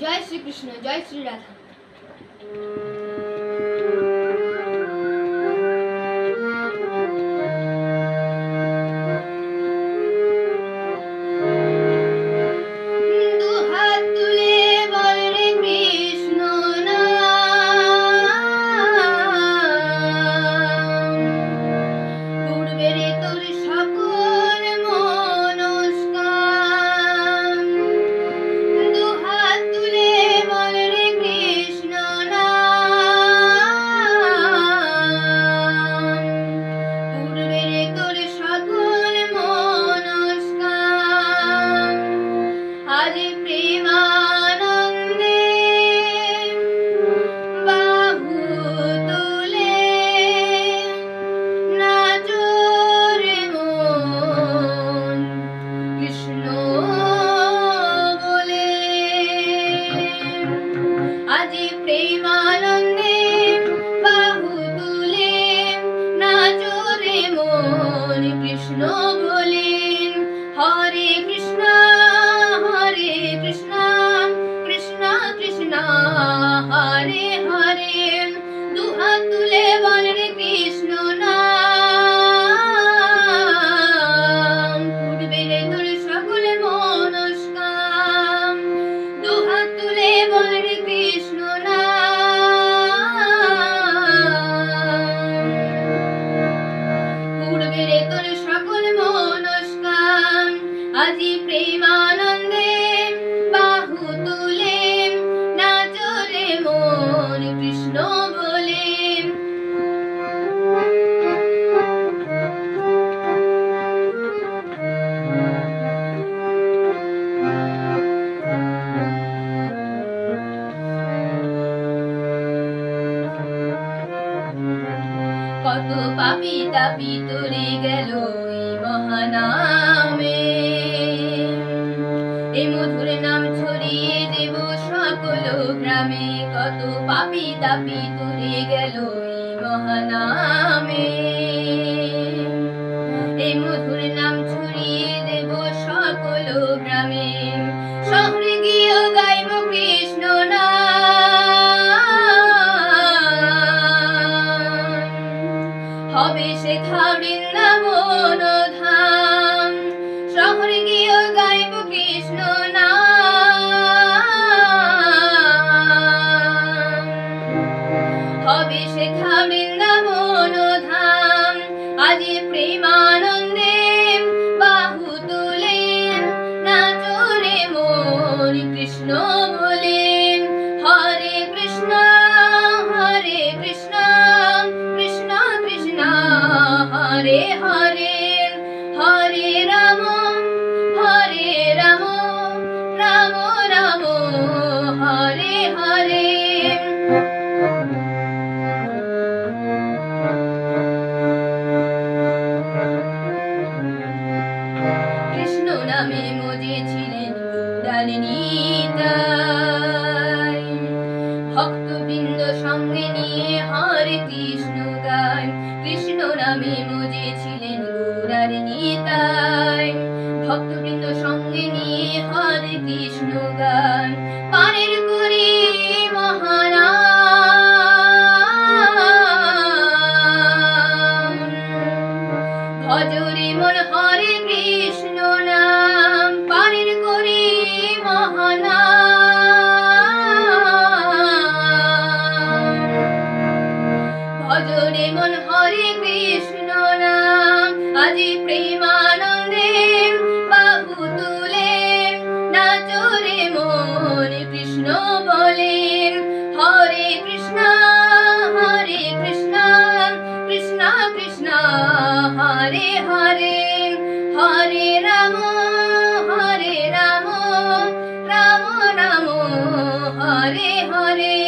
जय श्री कृष्ण, जय श्री राधा। কত পাপী তাপী তরে গেল এই মহানামে, এই মধুর নাম ছড়িয়ে দেব সকল গ্রামে। কত পাপী তাপী তরে গেল এই মহানামে, এই মধুর নাম ছড়িয়ে দেব সকল গ্রামে। শহরে গিয়েও গাইব কৃষ্ণ হবে শেখা বৃন্দাবন ধাম। শহরে গিয়েও গাইব কৃষ্ণ হবে শেখা বৃন্দাবন ধাম। আজ প্রেমানন্দে বাহু তুলে নাচরে মন কৃষ্ণ বলে। হরে কৃষ্ণ হরে কৃষ্ণ কৃষ্ণ কৃষ্ণ হরে হরে, হরে রাম রাম রাম হরে হরে। কৃষ্ণ নামে মজেছিলেন গৌরাঙ্গী নিতাই, ভক্তবৃন্দ সঙ্গে নিয়ে হরে কৃষ্ণ গায়। কৃষ্ণ নামে মজেছিলেন গৌরাঙ্গী নিতাই, ভক্তবৃন্দ সঙ্গে নিয়ে হরে কৃষ্ণ গায়। পারের করে মহানাম, ভজরে মন হরে কৃষ্ণ নাম। পারের করে মহানাম, ভজরে মন হরে কৃষ্ণ নাম। আজি প্রেমানন্দে বাহু তুলে নাচরে মন কৃষ্ণ বলে। হরে কৃষ্ণ কৃষ্ণ কৃষ্ণ হরে হরে, হরে রাম রাম রাম হরে হরে।